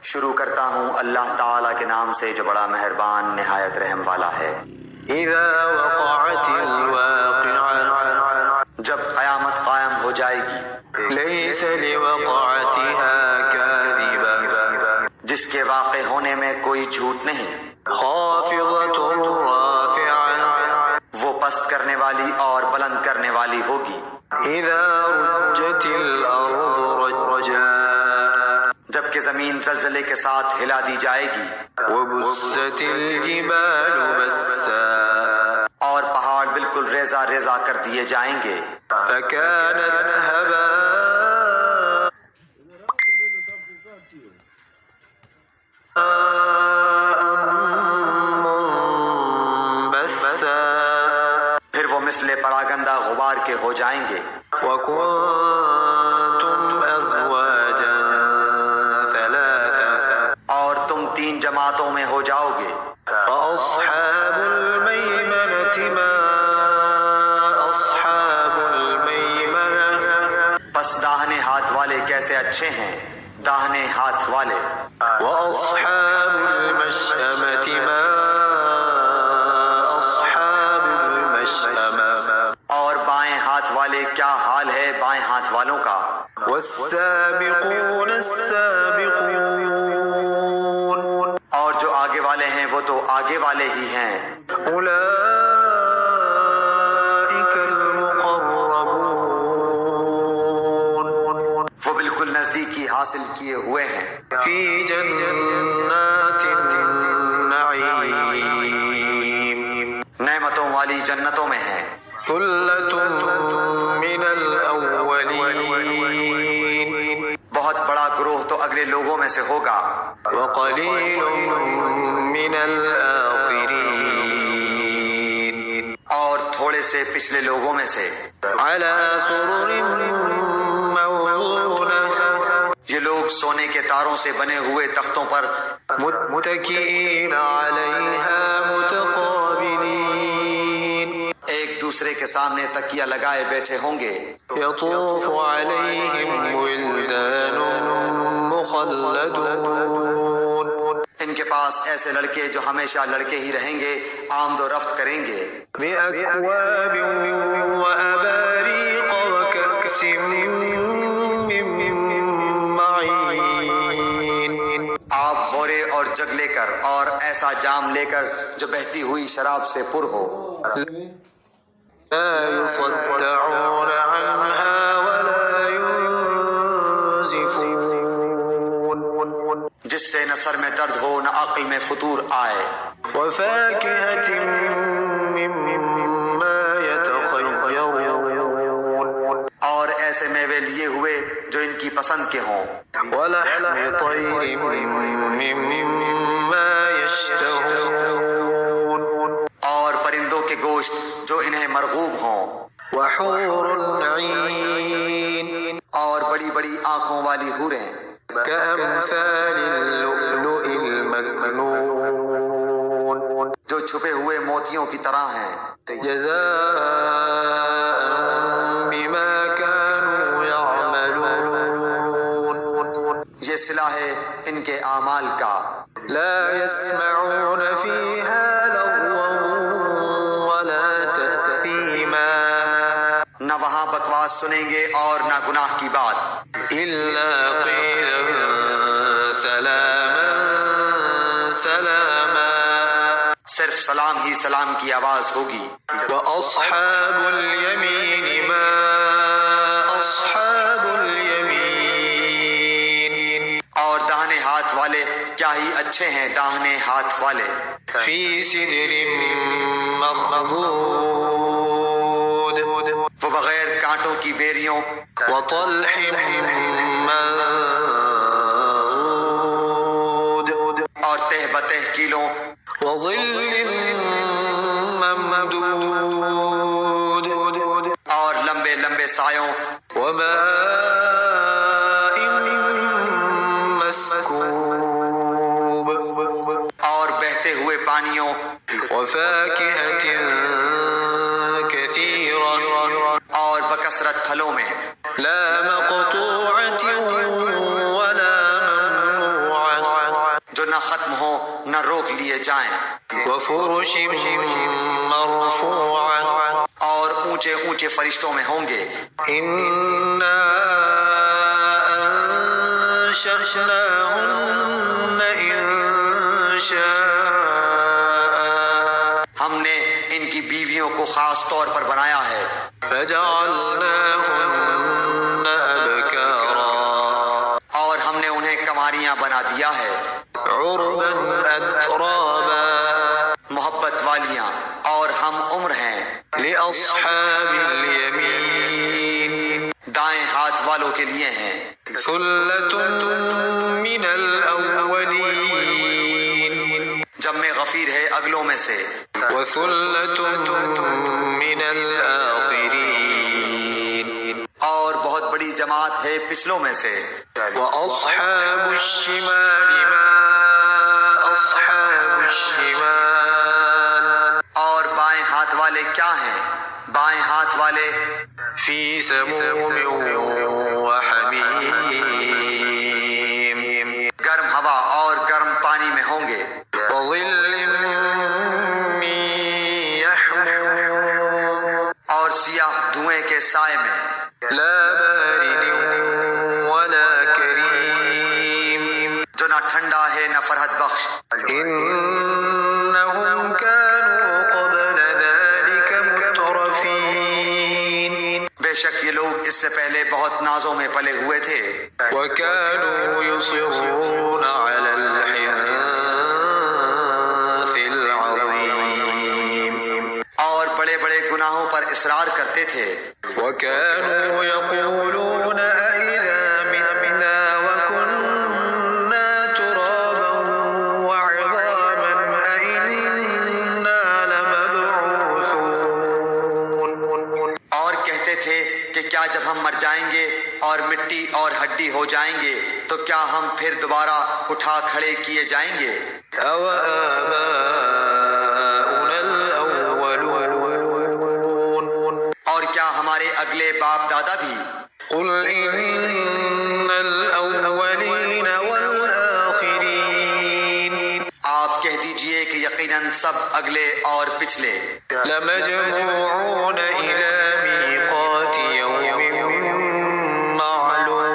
شروع کرتا ہوں اللہ تعالیٰ کے نام سے جو بڑا مہربان نہایت رحم والا ہے۔ اذا وقعت الواقعة، جب قیامت قائم ہو جائے گی، ليس لوقعتها كاذبة، جس کے واقع ہونے میں کوئی جھوٹ نہیں، خافضة رافعة، وہ پست کرنے والی اور بلند کرنے والی ہوگی۔ اذا رجت الارض رجا، جبکہ زمین زلزلے کے ساتھ ہلا دی جائے گی، وبست الجبال بسا، اور پہاڑ بالکل ریزہ ریزہ کر دیے جائیں گے، فكانت هباء منبثا، پھر وہ مثل پراگندہ غبار کے ہو جائیں گے۔ وكنتم ازواجا ثلاثا، اور تم 3 جماعتوں میں ہو جاؤ گے۔ فأصحاب الميمنة ما أصحاب الميمنة، پس داہنے ہاتھ والے کیسے اچھے ہیں داہنے ہاتھ والے، وأصحاب المشأمة ما أصحاب المشأمة، اور بائیں ہاتھ والے کیا حال ہے بائیں ہاتھ والوں کا۔ والسابقون السابقون، اور جو آگے والے ہیں وہ تو آگے والے ہی ہیں، أولئك المقربون، وہ بالکل نزدیکی حاصل کیے ہوئے ہیں، في جنات النعيم، نعمتوں والی جنتوں میں ہیں۔ ثلة من الأولين، بہت بڑا گروہ تو اگلے لوگوں میں سے ہوگا، وقليل من الآخرين، اور تھوڑے سے پچھلے لوگوں میں سے۔ على سرر موضونة، یہ لوگ سونے کے تاروں سے بنے ہوئے تختوں پر متكئين عليها متقابلين، ایک دوسرے کے سامنے تکیہ لگائے بیٹھے ہوں گے۔ يطوف عليهم ولدان مخلدون، ان کے پاس ایسے لڑکے جو ہمیشہ لڑکے ہی رہیں گے، آمد و رفت کریں گے، بأكواب وأباريق وكأس من معين، آپ غورے اور جگ لے کر اور ایسا جام لے کر جو بہتی ہوئی شراب سے پر ہو، لا يصدعون عنها ولا ينزفون، جس سے نہ سر میں درد ہو نہ عقل میں فطور آئے، وفاكهة مما يتخيرون، اور ایسے میوے لیے ہوئے جو ان کی پسند کے ہوں، ولحم طير مما يشتهون، اور پرندوں کے گوشت جو انہیں مرغوب ہوں، وحور عين، اور بڑی بڑی آنکھوں والی حوریں، كأمثال اللؤلؤ المكنون، جو چھپے ہوئے موتیوں کی طرح ہیں، جزاء بما كانوا يعملون، یہ صلہ ہے ان کے اعمال کا۔ لا يسمعون فيها لغوا ولا تأثيما، نہ وہاں بکواس سنیں گے اور نہ گناہ کی بات، إلا قيلا سلاما سلاما، صرف سلام ہی سلام کی آواز ہوگی۔ وأصحاب اليمين ما أصحاب اليمين، اور داہنے ہاتھ والے کیا ہی اچھے ہیں داہنے ہاتھ والے، في سدر مخضود، وہ بغیر کانٹوں کی بیریوں، وطلح منضود، اور تہ بتہ کیلوں، وظل ممدود، اور لمبے لمبے سایوں، وماء مسكوب، اور بہتے ہوئے پانیوں، وفاكهة كثيرة، اور بکثرت پھلوں میں، لا مقطوعة ولا ممنوعة، لیے جائیں وفرش مرفوعة اور اونچے اونچے فرشتوں میں ہوں گے إنا أنشأناهن إنشاء ہم نے ان کی بیویوں کو خاص طور پر بنایا ہے فجعلناهن أبكارا اور ہم نے انہیں کماریاں بنا دیا ہے عربا أترابا محبت والیاں اور ہم عمر ہیں لأصحاب اليمين دائیں ہاتھ والوں کے لیے ہیں ثلة من الأولين جب میں غفیر ہے اگلوں میں سے وثلة من الآخرين اور بہت بڑی جماعت ہے پچھلوں میں سے وأصحاب الشمال ما أصحاب الشمال اور بائیں ہاتھ والے کیا ہیں بائیں ہاتھ والے في سموم وحميم گرم ہوا اور گرم پانی میں ہوں گے وظل من يحموم اور سیاہ دھوئیں کے سائے میں لا بارد ولا كريم جو نہ ٹھنڈا ہے نہ فرحت بخش إنهم كانوا قبل ذلك مترفين بے شک یہ لوگ اس سے پہلے بہت نازوں میں پلے ہوئے تھے وكانوا يصرون على الحنث العظيم اور بڑے بڑے گناہوں پر اصرار کرتے تھے وكانوا يقولون أئذا متنا وكنا ترابا وعظاما أئنا لمبعوثون اور کہتے تھے کہ کیا جب ہم مر جائیں گے اور مٹی اور ہڈی ہو جائیں گے تو کیا ہم پھر دوبارہ اٹھا کھڑے کیے جائیں گے أَوَآبَاؤُنَا الْأَوَّلُونَ اور کیا ہمارے اگلے باپ دادا بھی قُلْ إِنَّ الْأَوَّلِينَ وَالْآخِرِينَ آپ کہہ دیجئے کہ یقیناً سب اگلے اور پچھلے لَمَجْمُوعُونَ إِلَى مِيقَاتِ يَوْمٍ معلوم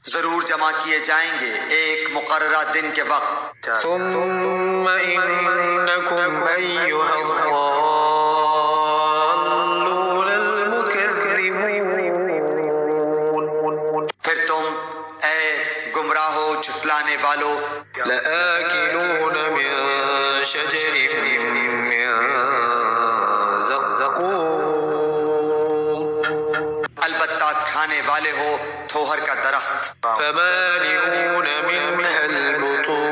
ضرور جمع کیے جائیں گے ایک مقررہ دن کے وقت ثم إنكم أيها الضالون المكذبون پھر تم اے گمراہو جھٹلانے والو لآكلون من شجر من زقوم البتہ کھانے والے ہو تھوہر کا درخت فمالئون منها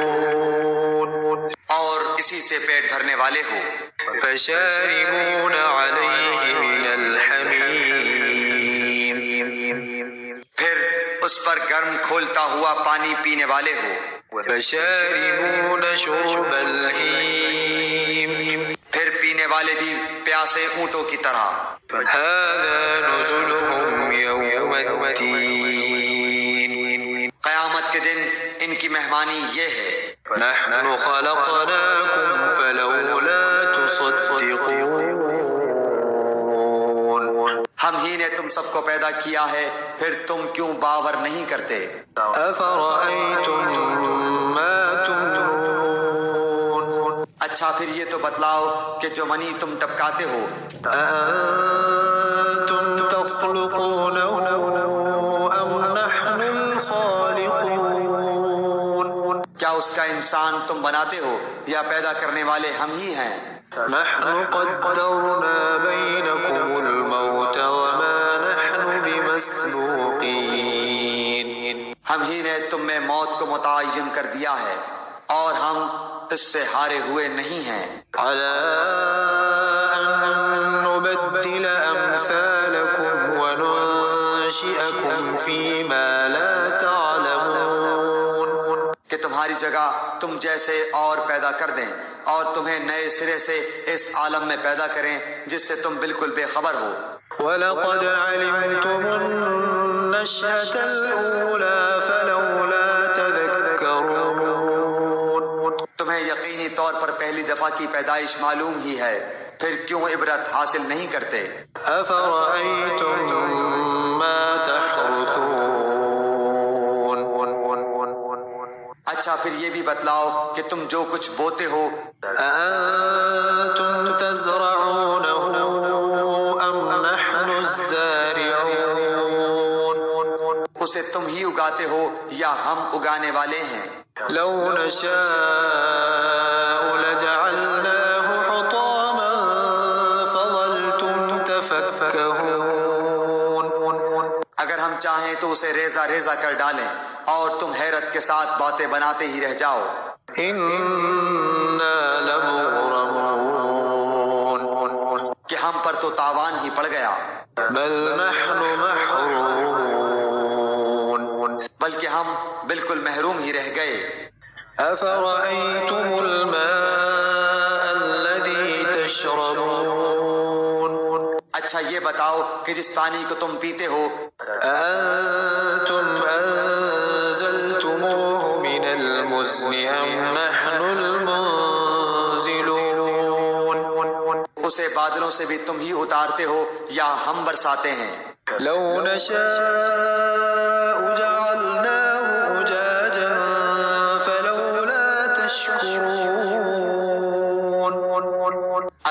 البطون اور اسی سے پیٹ بھرنے والے ہو فشاربون عليه من الحميم پھر اس پر گرم کھولتا ہوا پانی پینے والے ہو فشاربون شرب الهيم پھر پینے والے بھی پیاسے اونٹوں کی طرح هذا نزلهم يوم الدين قیامت کے دن ان کی مہمانی یہ ہے نحن خلقناكم فلولا تصدقون ہم ہی نے تم سب کو پیدا کیا ہے پھر تم کیوں باور نہیں کرتے أفرأيتم ما تمنون اچھا پھر یہ تو بتلاؤ کہ جو منی تم ٹپکاتے ہو أأنتم تخلقونه أم نحن الخالقون کیا اس کا انسان تم بناتے ہو یا پیدا کرنے والے ہم ہی ہیں نحن قدرنا بينكم الموت وما نحن بمسبوقين ہم ہی نے تم میں موت کو متعین کر دیا ہے اور ہم اس سے ہارے ہوئے نہیں ہیں على أن نبدل أمثالكم وننشئكم فيما لا تعلمون کہ تمہاری جگہ تم جیسے اور پیدا کر دیں اور تمہیں نئے سرے سے اس عالم میں پیدا کریں جس سے تم بالکل بے خبر ہو وَلَقَدْ عَلِمْتُمُ النَّشْأَةَ الْأُولَى فَلَوْلَا تَذَكَّرُونَ تمہیں یقینی طور پر پہلی دفعہ کی پیدائش معلوم ہی ہے، پھر کیوں عبرت حاصل نہیں کرتے؟ أفرأيتم ما تحرثون اچھا پھر یہ بھی بتلاؤ کہ تم جو کچھ بوتے ہو، أأنتم تزرعونه أم نحن الزارعون اسے تم ہی اگاتے ہو یا ہم اگانے والے ہیں؟ لو نشاء لجعلناه حطاما فظلتم تفكهون اگر ہم چاہیں تو اسے ریزہ ریزہ کر ڈالیں اور تم حیرت کے ساتھ باتیں بناتے ہی رہ جاؤ۔ إنا لمغرمون کہ ہم پر تو تاوان ہی پڑ گیا، بل نحن محرومون بلکہ ہم بالکل محروم ہی رہ گئے۔ أفرأيتم الماء الذي تشربون اچھا یہ بتاؤ کہ جس پانی کو تم پیتے ہو، أأنتم أنزلتموه من المزن أم نحن المنزلون اسے بادلوں سے بھی تم ہی اتارتے ہو یا ہم برساتے ہیں؟ لو نشاء جعلناه أجاجا فلولا تشكرون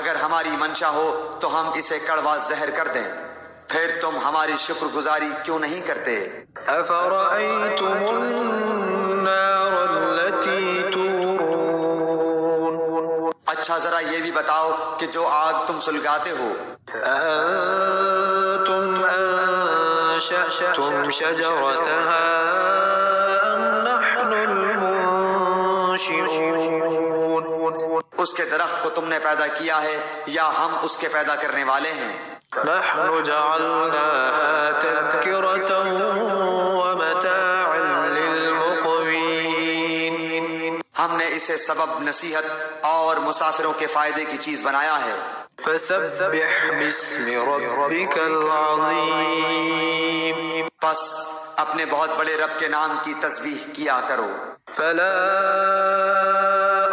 اگر ہماری منشا ہو تو ہم اسے کڑوا زہر کر دیں، پھر تم ہماری شکر گزاری کیوں نہیں کرتے؟ أفرأيتم النار التي تورون اچھا ذرا یہ بھی بتاؤ کہ جو آگ تم سلگاتے ہو، أأنتم أنشأتم شجرتها أم نحن المنشئون اس کے درخت کو تم نے پیدا کیا ہے یا ہم اس کے پیدا کرنے والے ہیں؟ نحن جعلناها تذكرة ومتاعا للمقوين ہم نے اسے سبب نصیحت اور مسافروں کے فائدے کی چیز بنایا ہے۔ فسبح باسم ربك العظيم پس اپنے بہت بڑے رب کے نام کی تسبیح کیا کرو۔ فلا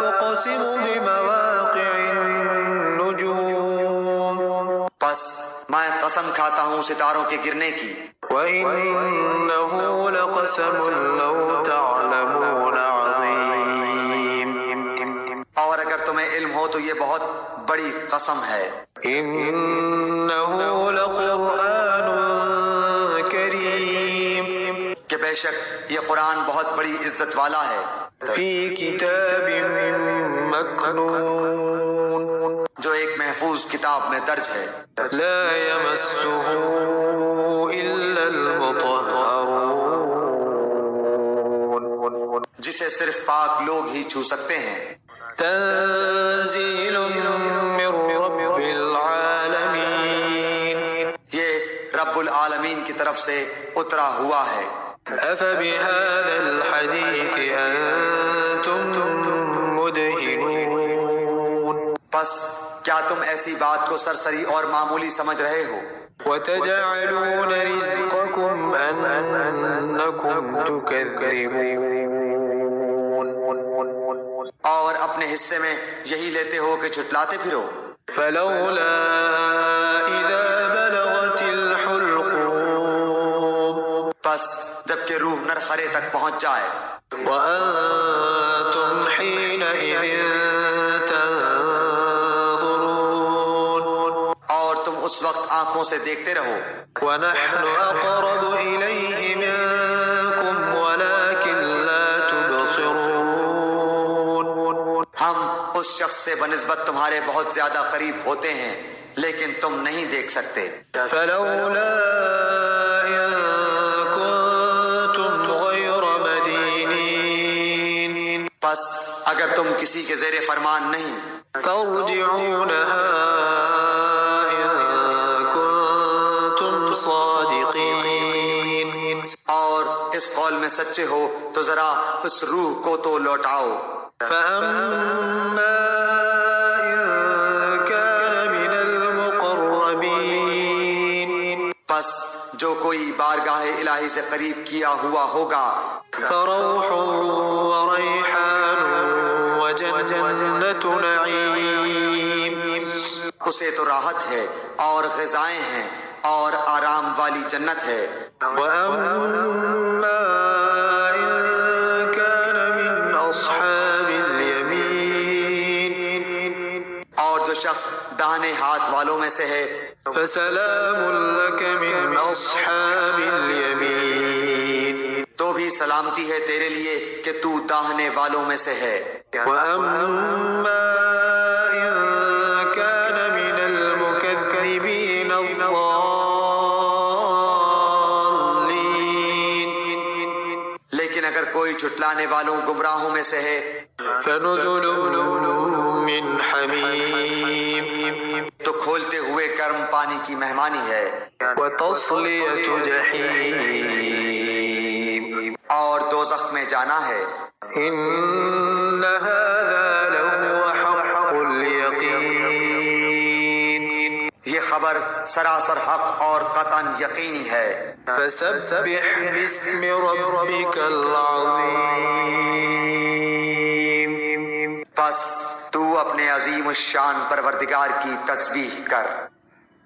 أقسم بمواقع النجوم پس میں قسم کھاتا ہوں ستاروں کے گرنے کی، وإنه لقسم لو تعلمون عظيم اور اگر تمہیں علم ہو تو یہ بہت بڑی قسم ہے۔ إنه لقرآن كريم کہ بے شک یہ قرآن بہت بڑی عزت والا ہے، في كتاب مكنون جو ایک محفوظ کتاب میں درج ہے، لا يمسه إلا المطهرون جسے صرف پاک لوگ ہی چھو سکتے ہیں۔ تنزيل من رب العالمين یہ رب العالمین کی طرف سے اترا ہوا ہے۔ أفبهذا الحديث أنتم مدهنون پس کیا تم ایسی بات کو سرسری اور معمولی سمجھ رہے ہو؟ وتجعلون رزقكم أنكم تكذبون اور اپنے حصے میں یہی لیتے ہو کہ جھٹلاتے پھرو۔ فلولا إذا بلغت الحلقوم پس جب کہ روح نرخرے تک پہنچ جائے، وأنتم حينئذ تنظرون اور تم اس وقت آنکھوں سے دیکھتے رہو، ونحن أقرب إليه منكم ولكن لا تبصرون ہم اس شخص سے بنسبت تمہارے بہت زیادہ قریب ہوتے ہیں لیکن تم نہیں دیکھ سکتے۔ فلولا إن كنتم غير مدينين پس اگر تم کسی کے زیر فرمان نہیں، ترجعونها إن كنتم صادقين اور اس قول میں سچے ہو تو ذرا اس روح کو تو لوٹاؤ۔ فأما إن كان من المقربين پس جو کوئی بارگاہ الہی سے قریب کیا ہوا ہوگا، فروح وريحان وجنة نعيم اسے تو راحت ہے اور غذائیں ہیں اور آرام والی جنت ہے. وأما إن كان من أصحاب اليمين اور جو شخص داہنے ہاتھ والوں میں سے ہے فسلام لك من أصحاب اليمين تو بھی سلامتی ہے تیرے لیے کہ تو داہنے والوں میں سے ہے. وأما إن كان من المكذبين الضالين لیکن اگر کوئی جھٹلانے والوں گمراہوں میں سے ہے فنزل من حميم تو کھولتے ہوئے گرم پانی کی مہمانی ہے وتصلية جحيم اور دوزخ میں جانا ہے. إن هذا لهو حق اليقين یہ خبر سراسر حق اور قطعاً یقینی ہے. فسبح باسم ربك العظيم بس تو اپنے عظیم الشان پروردگار کی تسبیح کر.